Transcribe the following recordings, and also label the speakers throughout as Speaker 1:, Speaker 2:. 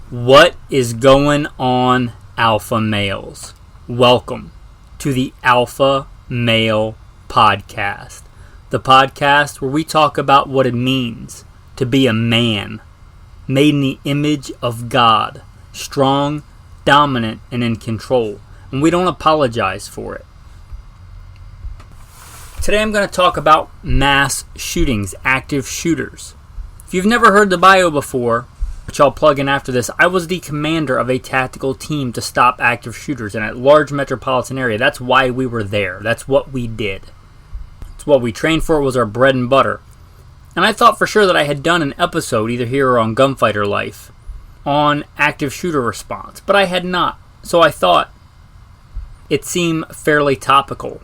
Speaker 1: What is going on, alpha males? Welcome to the Alpha Male Podcast, the podcast where we talk about what it means to be a man, made in the image of God, strong, dominant, and in control, and we don't apologize for it. Today I'm going to talk about mass shootings, active shooters. If you've never heard the bio before, which I'll plug in after this, I was the commander of a tactical team to stop active shooters in a large metropolitan area. That's why we were there. That's what we did. It's what we trained for. It was our bread and butter. And I thought for sure that I had done an episode, either here or on Gunfighter Life, on active shooter response. But I had not. So I thought it seemed fairly topical.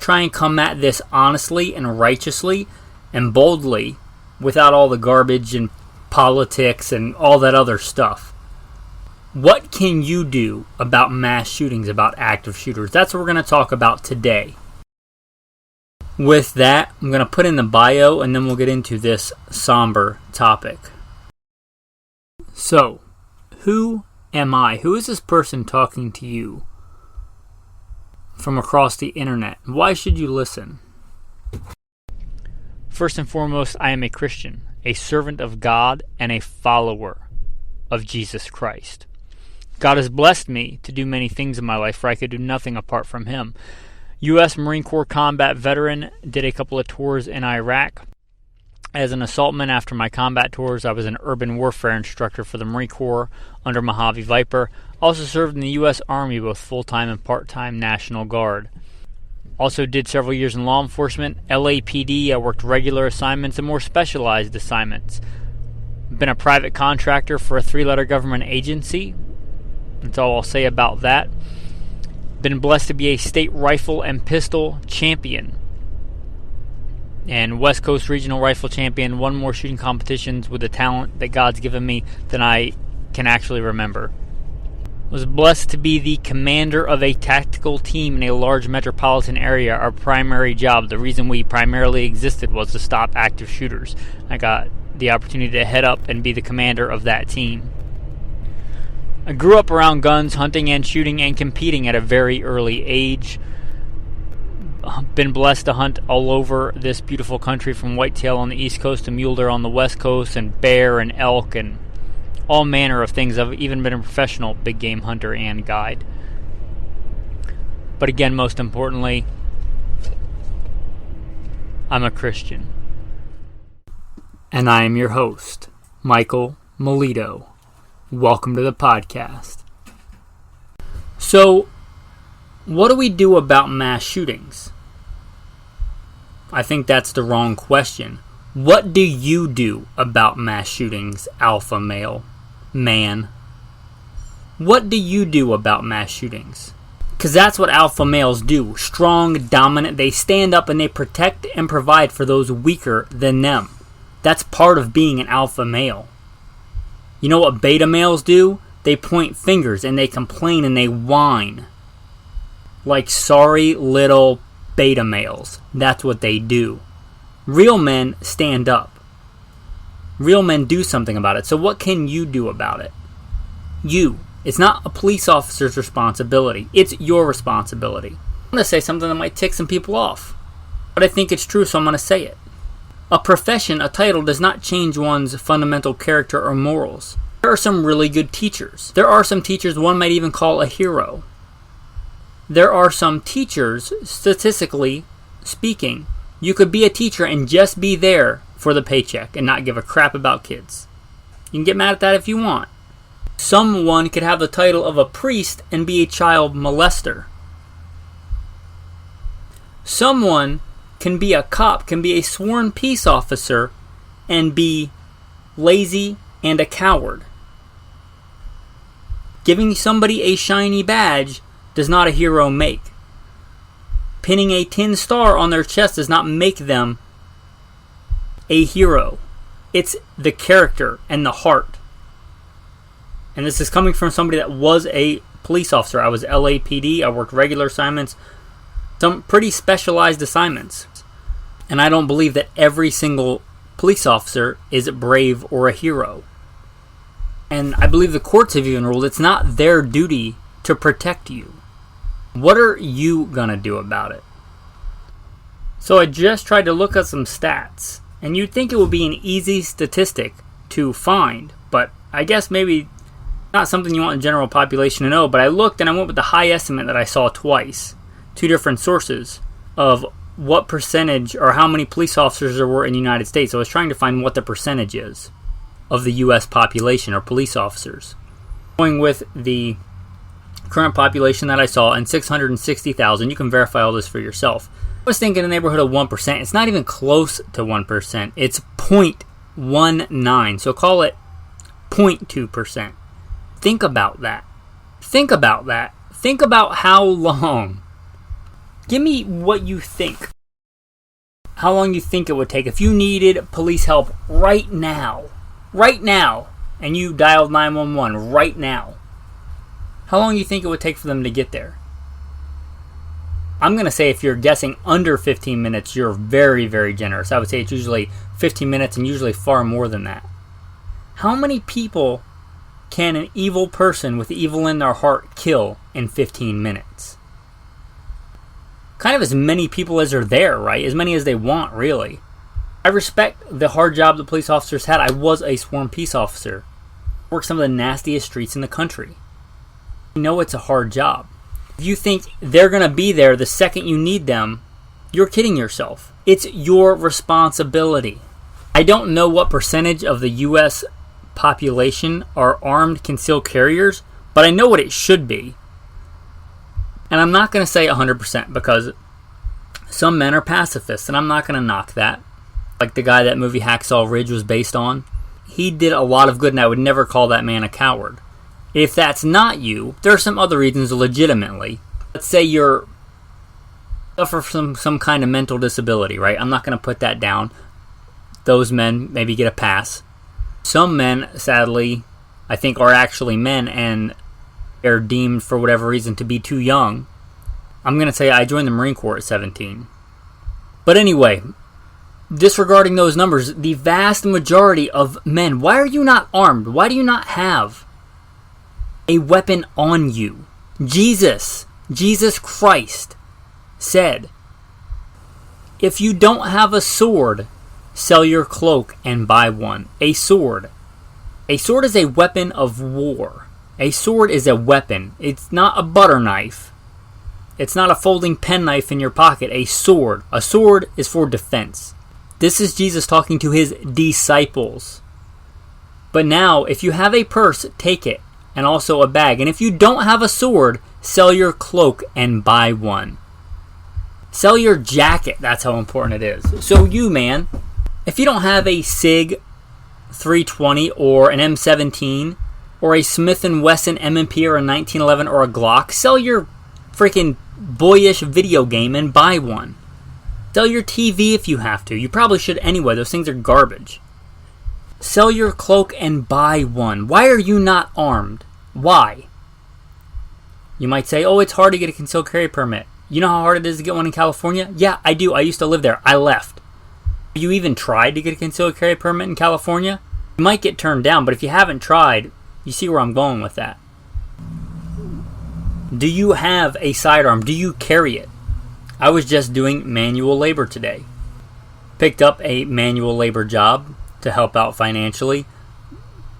Speaker 1: Try and come at this honestly and righteously and boldly without all the garbage and politics and all that other stuff. What can you do about mass shootings, about active shooters? That's what we're going to talk about today. With that, I'm going to put in the bio and then we'll get into this somber topic. So, who am I? Who is this person talking to you from across the internet? Why should you listen? First and foremost, I am a Christian, a servant of God, and a follower of Jesus Christ. God has blessed me to do many things in my life where I could do nothing apart from Him. U.S. Marine Corps combat veteran, did a couple of tours in Iraq. As an assaultman after my combat tours, I was an urban warfare instructor for the Marine Corps under Mojave Viper. Also served in the U.S. Army, both full-time and part-time National Guard. Also did several years in law enforcement, LAPD. I worked regular assignments and more specialized assignments. Been a private contractor for a 3-letter government agency. That's all I'll say about that. Been blessed to be a state rifle and pistol champion. And West Coast Regional Rifle Champion. Won more shooting competitions with the talent that God's given me than I can actually remember. Was blessed to be the commander of a tactical team in a large metropolitan area. Our primary job, the reason we primarily existed, was to stop active shooters. I got the opportunity to head up and be the commander of that team. I grew up around guns, hunting and shooting and competing at a very early age. Been blessed to hunt all over this beautiful country, from whitetail on the East Coast to mule deer on the West Coast, and bear and elk and all manner of things. I've even been a professional big game hunter and guide. But again, most importantly, I'm a Christian. And I am your host, Michael Milito. Welcome to the podcast. So, what do we do about mass shootings? I think that's the wrong question. What do you do about mass shootings, alpha male? Man, what do you do about mass shootings? Because that's what alpha males do. Strong, dominant. They stand up and they protect and provide for those weaker than them. That's part of being an alpha male. You know what beta males do? They point fingers and they complain and they whine. Like sorry little beta males. That's what they do. Real men stand up. Real men do something about it. So what can you do about it? You. It's not a police officer's responsibility. It's your responsibility. I'm going to say something that might tick some people off. But I think it's true, so I'm going to say it. A profession, a title, does not change one's fundamental character or morals. There are some really good teachers. There are some teachers one might even call a hero. There are some teachers, statistically speaking, you could be a teacher and just be there for the paycheck and not give a crap about kids. You can get mad at that if you want. Someone could have the title of a priest and be a child molester. Someone can be a cop, can be a sworn peace officer, and be lazy and a coward. Giving somebody a shiny badge does not a hero make. Pinning a tin star on their chest does not make them a hero. It's the character and the heart. And this is coming from somebody that was a police officer. I was LAPD. I worked regular assignments. Some pretty specialized assignments. And I don't believe that every single police officer is brave or a hero. And I believe the courts have even ruled it's not their duty to protect you. What are you gonna do about it? So I just tried to look at some stats, and you'd think it would be an easy statistic to find, but I guess maybe not something you want the general population to know. But I looked and I went with the high estimate that I saw twice, two different sources, of what percentage or how many police officers there were in the United States. I was trying to find what the percentage is of the U.S. population or police officers. Going with the current population that I saw and 660,000, you can verify all this for yourself. I was thinking in the neighborhood of 1%. It's not even close to 1%. It's 0.19. So call it 0.2%. Think about that. Think about that. Think about how long. Give me what you think. How long you think it would take if you needed police help right now. Right now. And you dialed 911 right now. How long do you think it would take for them to get there? I'm going to say if you're guessing under 15 minutes, you're very, very generous. I would say it's usually 15 minutes and usually far more than that. How many people can an evil person with evil in their heart kill in 15 minutes? Kind of as many people as are there, right? As many as they want, really. I respect the hard job the police officers had. I was a sworn peace officer. I worked some of the nastiest streets in the country. I know it's a hard job. If you think they're going to be there the second you need them, you're kidding yourself. It's your responsibility. I don't know what percentage of the U.S. population are armed concealed carriers, but I know what it should be. And I'm not going to say 100% because some men are pacifists, and I'm not going to knock that. Like the guy that movie Hacksaw Ridge was based on. He did a lot of good, and I would never call that man a coward. If that's not you, there are some other reasons legitimately. Let's say you're suffer from some kind of mental disability, right? I'm not going to put that down. Those men maybe get a pass. Some men, sadly, I think are actually men and they're deemed for whatever reason to be too young. I'm going to say I joined the Marine Corps at 17. But anyway, disregarding those numbers, the vast majority of men, why are you not armed? Why do you not have a weapon on you? Jesus Christ said, if you don't have a sword, sell your cloak and buy one. A sword. A sword is a weapon of war. A sword is a weapon. It's not a butter knife. It's not a folding pen knife in your pocket. A sword. A sword is for defense. This is Jesus talking to his disciples. But now, if you have a purse, take it. And also a bag. And if you don't have a sword, sell your cloak and buy one. Sell your jacket. That's how important it is. So you, man, if you don't have a SIG 320 or an M17 or a Smith & Wesson M&P or a 1911 or a Glock, sell your freaking boyish video game and buy one. Sell your TV if you have to. You probably should anyway. Those things are garbage. Sell your cloak and buy one. Why are you not armed? Why? You might say, oh, it's hard to get a concealed carry permit. You know how hard it is to get one in California? Yeah, I do. I used to live there. I left. Have you even tried to get a concealed carry permit in California? You might get turned down, but if you haven't tried, you see where I'm going with that. Do you have a sidearm? Do you carry it? I was just doing manual labor today. Picked up a manual labor job to help out financially.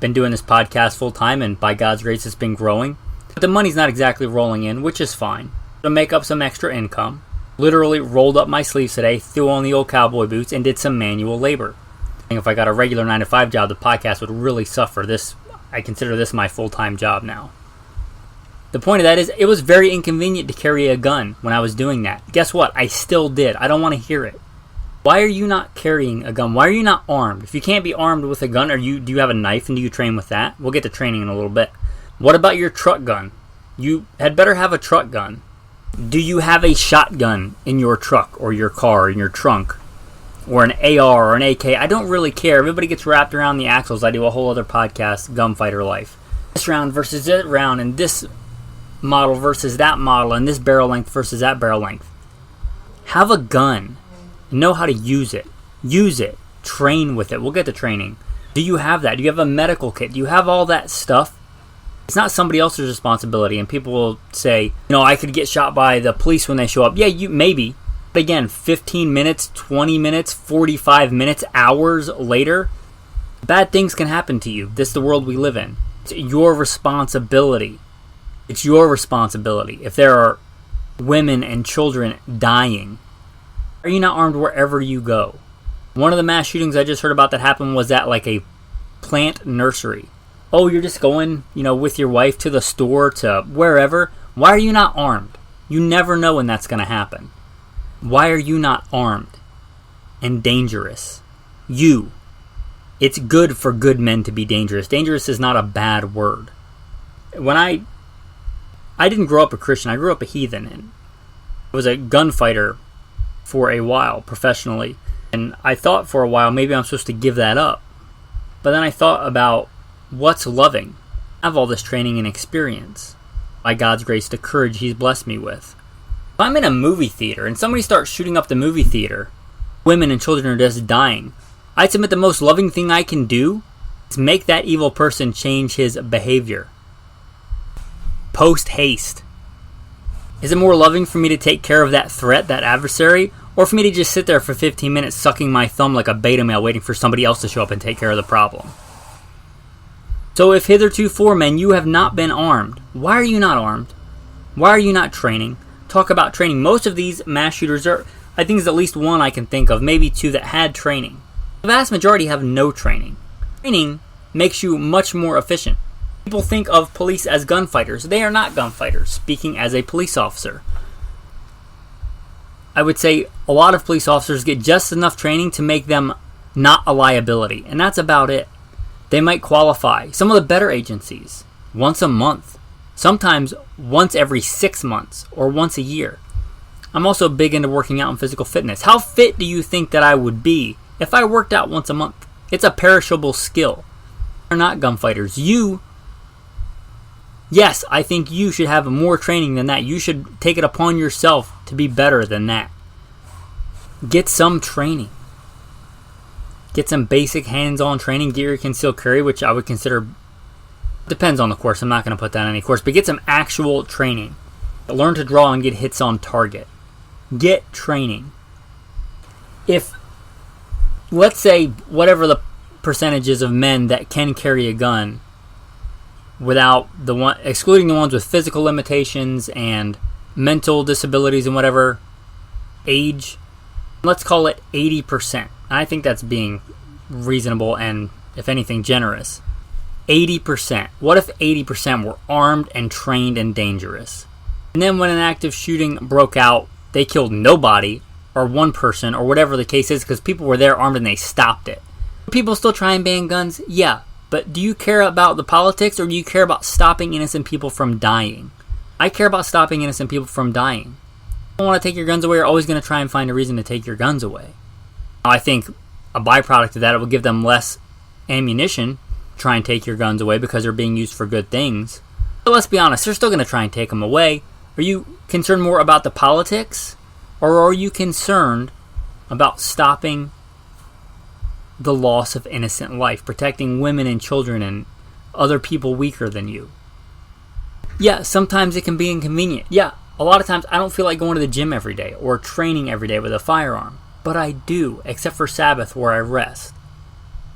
Speaker 1: Been doing this podcast full time, and by God's grace it's been growing. But the money's not exactly rolling in, which is fine. To make up some extra income, literally rolled up my sleeves today, threw on the old cowboy boots, and did some manual labor. And if I got a regular 9-to-5 job, the podcast would really suffer. I consider this my full-time job now. The point of that is, it was very inconvenient to carry a gun when I was doing that. Guess what? I still did. I don't want to hear it. Why are you not carrying a gun? Why are you not armed? If you can't be armed with a gun, do you have a knife and do you train with that? We'll get to training in a little bit. What about your truck gun? You had better have a truck gun. Do you have a shotgun in your truck or your car, in your trunk? Or an AR or an AK? I don't really care. Everybody gets wrapped around the axles. I do a whole other podcast, Gunfighter Life. This round versus that round, and this model versus that model, and this barrel length versus that barrel length. Have a gun. Know how to use it. Use it. Train with it. We'll get to training. Do you have that? Do you have a medical kit? Do you have all that stuff? It's not somebody else's responsibility. And people will say, I could get shot by the police when they show up. Yeah, maybe. But again, 15 minutes, 20 minutes, 45 minutes, hours later, bad things can happen to you. This is the world we live in. It's your responsibility. It's your responsibility. If there are women and children dying, are you not armed wherever you go? One of the mass shootings I just heard about that happened was at like a plant nursery. Oh, you're just going, with your wife to the store, to wherever. Why are you not armed? You never know when that's going to happen. Why are you not armed and dangerous? It's good for good men to be dangerous. Dangerous is not a bad word. When I didn't grow up a Christian, I grew up a heathen, and I was a gunfighter for a while professionally. And I thought for a while maybe I'm supposed to give that up. But then I thought about what's loving. I have all this training and experience. By God's grace, the courage He's blessed me with. If I'm in a movie theater and somebody starts shooting up the movie theater, women and children are just dying, I'd submit the most loving thing I can do is make that evil person change his behavior. Post haste. Is it more loving for me to take care of that threat, that adversary, or for me to just sit there for 15 minutes sucking my thumb like a beta male waiting for somebody else to show up and take care of the problem? So if hitherto men, you have not been armed, why are you not armed? Why are you not training? Talk about training. Most of these mass shooters I think there's at least one I can think of, maybe two that had training. The vast majority have no training. Training makes you much more efficient. People think of police as gunfighters. They are not gunfighters, speaking as a police officer. I would say a lot of police officers get just enough training to make them not a liability, and that's about it. They might qualify. Some of the better agencies, once a month. Sometimes once every 6 months or once a year. I'm also big into working out and physical fitness. How fit do you think that I would be if I worked out once a month? It's a perishable skill. You're not gunfighters. Yes, I think you should have more training than that. You should take it upon yourself to be better than that. Get some training. Get some basic hands-on training. Get your concealed carry, which I would consider... Depends on the course. I'm not going to put that in any course. But get some actual training. Learn to draw and get hits on target. Get training. If, let's say, whatever the percentages of men that can carry a gun, excluding the ones with physical limitations and mental disabilities and whatever, age, let's call it 80%. I think that's being reasonable and, if anything, generous. 80%. What if 80% were armed and trained and dangerous? And then when an active shooting broke out, they killed nobody, or one person, or whatever the case is, because people were there armed and they stopped it. People still try and ban guns? Yeah. But do you care about the politics, or do you care about stopping innocent people from dying? I care about stopping innocent people from dying. If you don't want to take your guns away, you're always going to try and find a reason to take your guns away. Now, I think a byproduct of that, it will give them less ammunition to try and take your guns away because they're being used for good things. But let's be honest, they're still going to try and take them away. Are you concerned more about the politics, or are you concerned about stopping the loss of innocent life, protecting women and children and other people weaker than you? Yeah, sometimes it can be inconvenient. Yeah, a lot of times I don't feel like going to the gym every day or training every day with a firearm. But I do, except for Sabbath where I rest.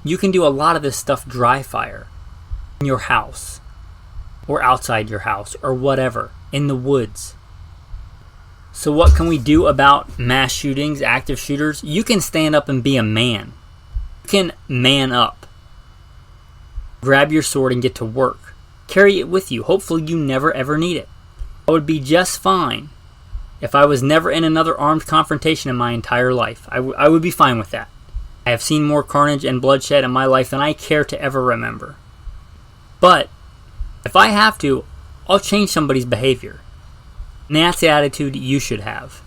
Speaker 1: You can do a lot of this stuff dry fire. In your house. Or outside your house. Or whatever. In the woods. So what can we do about mass shootings, active shooters? You can stand up and be a man. You can man up. Grab your sword and get to work. Carry it with you. Hopefully you never ever need it. I would be just fine if I was never in another armed confrontation in my entire life. I would be fine with that. I have seen more carnage and bloodshed in my life than I care to ever remember. But if I have to, I'll change somebody's behavior. And that's the attitude you should have.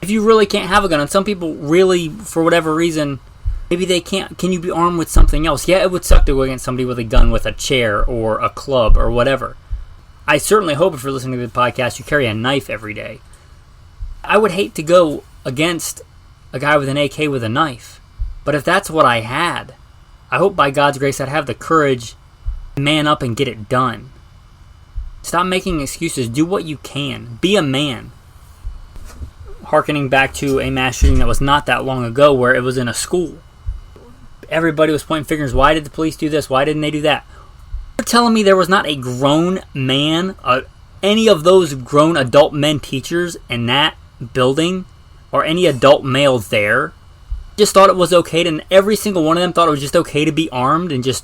Speaker 1: If you really can't have a gun, and some people really, for whatever reason, maybe they can't. Can you be armed with something else? Yeah, it would suck to go against somebody with a gun, with a chair or a club or whatever. I certainly hope if you're listening to the podcast, you carry a knife every day. I would hate to go against a guy with an AK with a knife. But if that's what I had, I hope by God's grace I'd have the courage to man up and get it done. Stop making excuses. Do what you can. Be a man. Harkening back to a mass shooting that was not that long ago where it was in a school. Everybody was pointing fingers. Why did the police do this? Why didn't they do that? You're telling me there was not a grown man, any of those grown adult men teachers in that building, or any adult male there, just thought it was okay to, and every single one of them thought it was just okay to be armed and just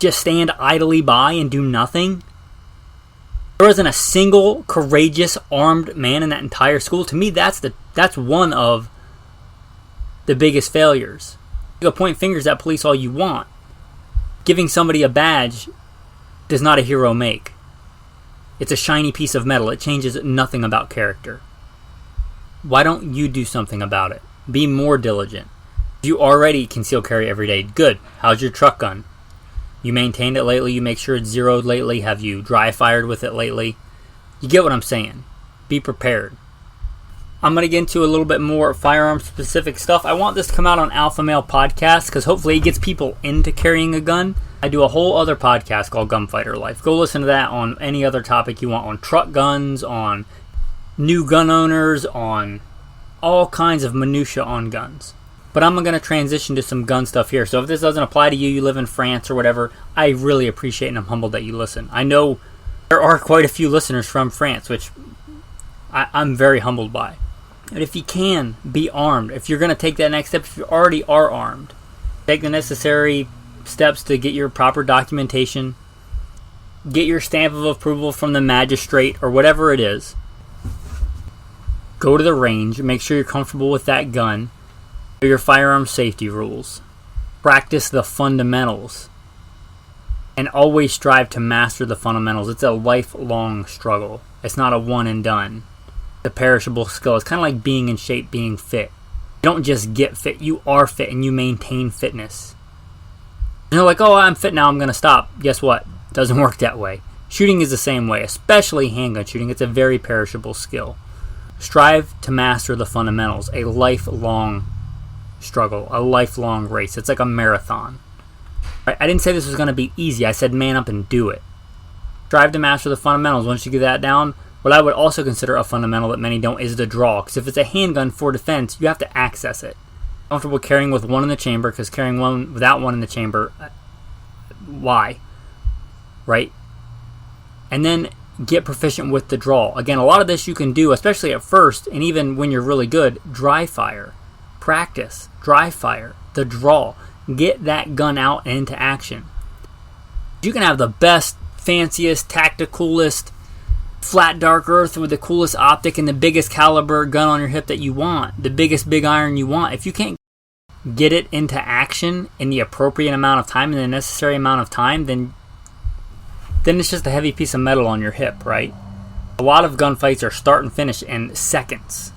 Speaker 1: stand idly by and do nothing? There wasn't a single courageous armed man in that entire school. To me, that's one of the biggest failures. You can point fingers at police all you want. Giving somebody a badge does not a hero make. It's a shiny piece of metal. It changes nothing about character. Why don't you do something about it? Be more diligent. You already conceal carry every day. Good. How's your truck gun? You maintained it lately? You make sure it's zeroed lately? Have you dry fired with it lately? You get what I'm saying. Be prepared. I'm going to get into a little bit more firearm specific stuff. I want this to come out on Alpha Male Podcast because hopefully it gets people into carrying a gun. I do a whole other podcast called Gunfighter Life. Go listen to that on any other topic you want, on truck guns, on new gun owners, on all kinds of minutia on guns. But I'm going to transition to some gun stuff here. So if this doesn't apply to you, you live in France or whatever, I really appreciate and I'm humbled that you listen. I know there are quite a few listeners from France, which I'm very humbled by. And if you can, be armed. If you're going to take that next step, if you already are armed, take the necessary steps to get your proper documentation, get your stamp of approval from the magistrate or whatever it is. Go to the range, make sure you're comfortable with that gun. Your firearm safety rules. Practice the fundamentals. And always strive to master the fundamentals. It's a lifelong struggle. It's not a one and done. It's a perishable skill. It's kind of like being in shape, being fit. You don't just get fit. You are fit and you maintain fitness. You're like, oh, I'm fit now, I'm going to stop. Guess what? It doesn't work that way. Shooting is the same way, especially handgun shooting. It's a very perishable skill. Strive to master the fundamentals. A lifelong struggle, a lifelong race. It's like a marathon. I didn't say this was going to be easy. I said man up and do it. Strive to master the fundamentals. Once you get that down, what I would also consider a fundamental that many don't is the draw. Because if it's a handgun for defense, you have to access it. Comfortable carrying with one in the chamber, because carrying one without one in the chamber, why? Right? And then get proficient with the draw. Again, a lot of this you can do, especially at first, and even when you're really good, dry fire. Practice, dry fire, the draw. Get that gun out and into action. You can have the best, fanciest, tacticalist, flat dark earth with the coolest optic and the biggest caliber gun on your hip that you want, the biggest big iron you want. If you can't get it into action in the appropriate amount of time, in the necessary amount of time, then it's just a heavy piece of metal on your hip, right? A lot of gunfights are start and finish in seconds.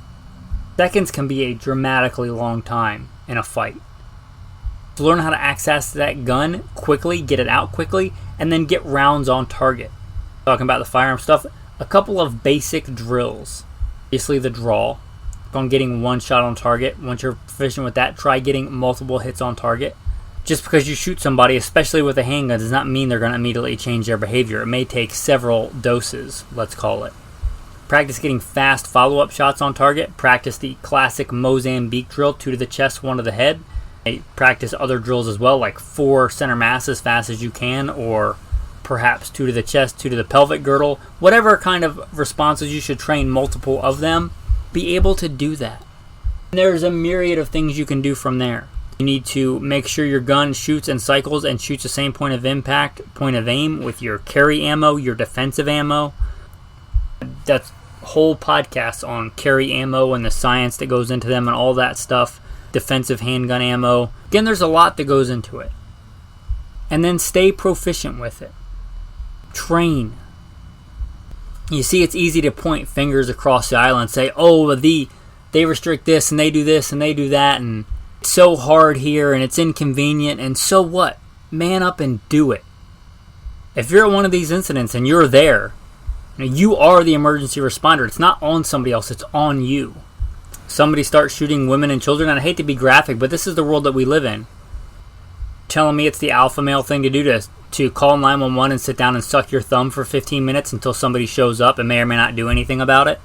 Speaker 1: Seconds can be a dramatically long time in a fight. To learn how to access that gun quickly, get it out quickly, and then get rounds on target. Talking about the firearm stuff, a couple of basic drills. Obviously the draw. On getting one shot on target. Once you're proficient with that, try getting multiple hits on target. Just because you shoot somebody, especially with a handgun, does not mean they're going to immediately change their behavior. It may take several doses, let's call it. Practice getting fast follow-up shots on target. Practice the classic Mozambique drill, 2 to the chest, 1 to the head. Practice other drills as well, like 4 center mass as fast as you can, or perhaps 2 to the chest, 2 to the pelvic girdle. Whatever kind of responses, you should train multiple of them. Be able to do that. And there's a myriad of things you can do from there. You need to make sure your gun shoots and cycles and shoots the same point of impact, point of aim with your carry ammo, your defensive ammo. That's whole podcasts on carry ammo and the science that goes into them and all that stuff. Defensive handgun ammo. Again, there's a lot that goes into it. And then stay proficient with it. Train. You see, it's easy to point fingers across the aisle and say, oh, they restrict this and they do this and they do that and it's so hard here and it's inconvenient, and so what? Man up and do it. If you're at one of these incidents and you're there, you are the emergency responder. It's not on somebody else, it's on you. Somebody starts shooting women and children, and I hate to be graphic, but this is the world that we live in. telling me it's the alpha male thing to do to call 911 and sit down and suck your thumb for 15 minutes until somebody shows up and may or may not do anything about it?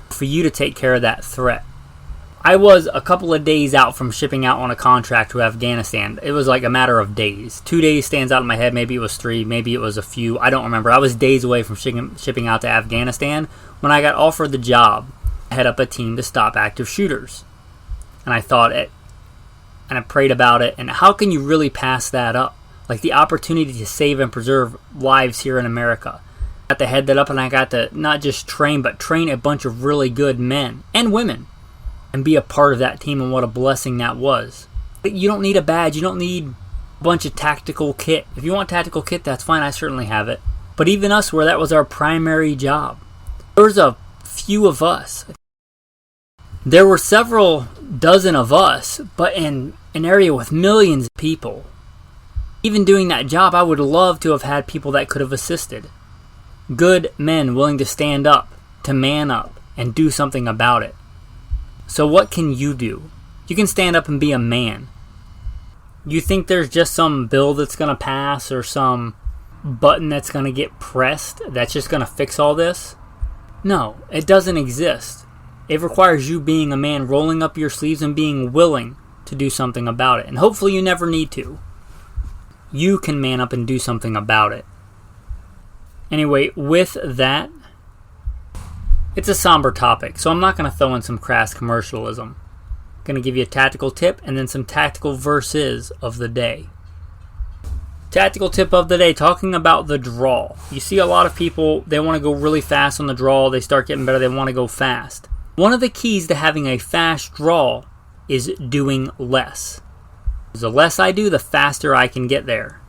Speaker 1: For you to take care of that threat. I was a couple of days out from shipping out on a contract to Afghanistan. It was like a matter of days. 2 days stands out in my head. Maybe it was 3. Maybe it was a few. I don't remember. I was days away from shipping out to Afghanistan when I got offered the job to head up a team to stop active shooters. And I thought it, and I prayed about it. And how can you really pass that up? Like the opportunity to save and preserve lives here in America. I got to head that up, and I got to not just train, but train a bunch of really good men and women and be a part of that team, and what a blessing that was. You don't need a badge. You don't need a bunch of tactical kit. If you want tactical kit, that's fine. I certainly have it. But even us, where that was our primary job, there was a few of us. There were several dozen of us, but in an area with millions of people. Even doing that job, I would love to have had people that could have assisted. Good men willing to stand up, to man up, and do something about it. So what can you do? You can stand up and be a man. You think there's just some bill that's going to pass or some button that's going to get pressed that's just going to fix all this? No, it doesn't exist. It requires you being a man, rolling up your sleeves and being willing to do something about it. And hopefully you never need to. You can man up and do something about it. Anyway, with that, it's a somber topic, so I'm not going to throw in some crass commercialism. I'm going to give you a tactical tip and then some tactical verses of the day. Tactical tip of the day, talking about the draw. You see a lot of people, they want to go really fast on the draw. They start getting better. They want to go fast. One of the keys to having a fast draw is doing less. The less I do, the faster I can get there.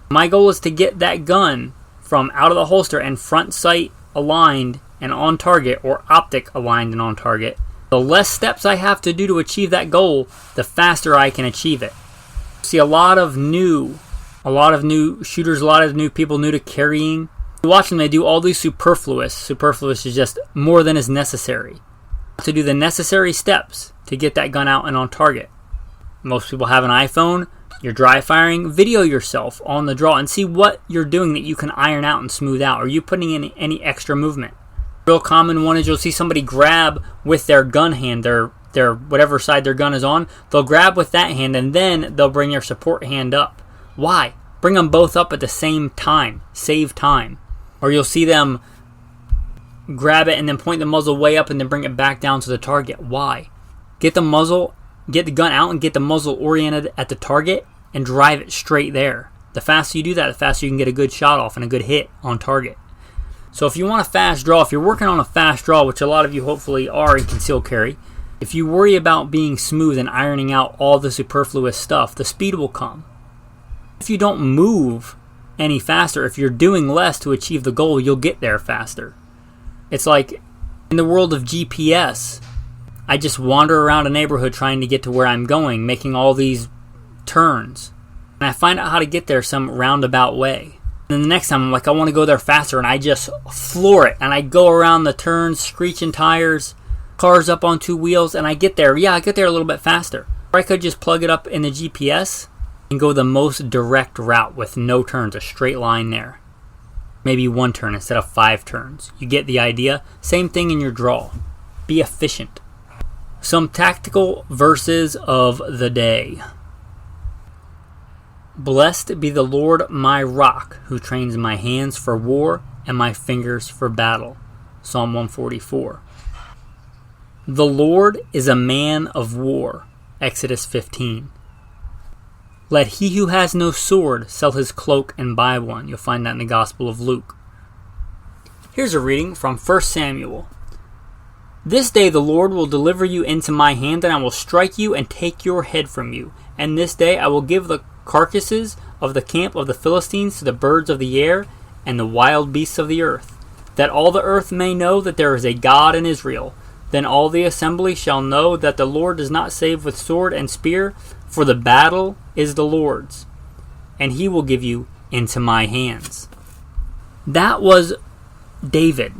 Speaker 1: My goal is to get that gun from out of the holster and front sight aligned and on target, or optic aligned and on target. The less steps I have to do to achieve that goal, the faster I can achieve it. See a lot of new shooters, a lot of new people new to carrying. You watch them, they do all these superfluous. Superfluous is just more than is necessary. To do the necessary steps to get that gun out and on target. Most people have an iPhone. You're dry firing. Video yourself on the draw and see what you're doing that you can iron out and smooth out. Are you putting in any extra movement? Real common one is you'll see somebody grab with their gun hand, their whatever side their gun is on. They'll grab with that hand and then they'll bring their support hand up. Why? Bring them both up at the same time. Save time. Or you'll see them grab it and then point the muzzle way up and then bring it back down to the target. Why? Get the gun out and get the muzzle oriented at the target and drive it straight there. The faster you do that, the faster you can get a good shot off and a good hit on target. So if you want a fast draw, if you're working on a fast draw, which a lot of you hopefully are in concealed carry, if you worry about being smooth and ironing out all the superfluous stuff, the speed will come. If you don't move any faster, if you're doing less to achieve the goal, you'll get there faster. It's like in the world of GPS, I just wander around a neighborhood trying to get to where I'm going, making all these turns. And I find out how to get there some roundabout way. And then the next time I'm like, I want to go there faster, and I just floor it. And I go around the turns, screeching tires, cars up on 2 wheels, and I get there. Yeah, I get there a little bit faster. Or I could just plug it up in the GPS and go the most direct route with no turns, a straight line there. Maybe 1 turn instead of 5 turns. You get the idea? Same thing in your draw. Be efficient. Some tactical verses of the day. Blessed be the Lord my rock, who trains my hands for war and my fingers for battle. Psalm 144. The Lord is a man of war. Exodus 15. Let he who has no sword sell his cloak and buy one. You'll find that in the Gospel of Luke. Here's a reading from 1 Samuel. This day the Lord will deliver you into my hand, and I will strike you and take your head from you. And this day I will give the carcasses of the camp of the Philistines to the birds of the air and the wild beasts of the earth, that all the earth may know that there is a God in Israel. Then all the assembly shall know that the Lord does not save with sword and spear, for the battle is the Lord's, and he will give you into my hands. That was David.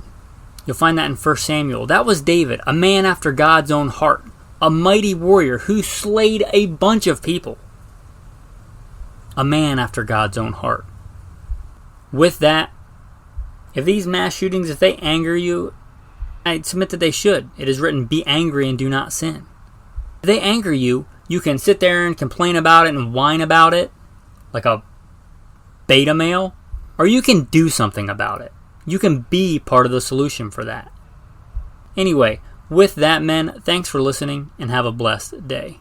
Speaker 1: You'll find that in 1 Samuel. That was David, a man after God's own heart, a mighty warrior who slayed a bunch of people. a man after God's own heart. With that, if these mass shootings, if they anger you, I submit that they should. It is written, be angry and do not sin. If they anger you, you can sit there and complain about it and whine about it like a beta male, or you can do something about it. You can be part of the solution for that. Anyway, with that, men, thanks for listening and have a blessed day.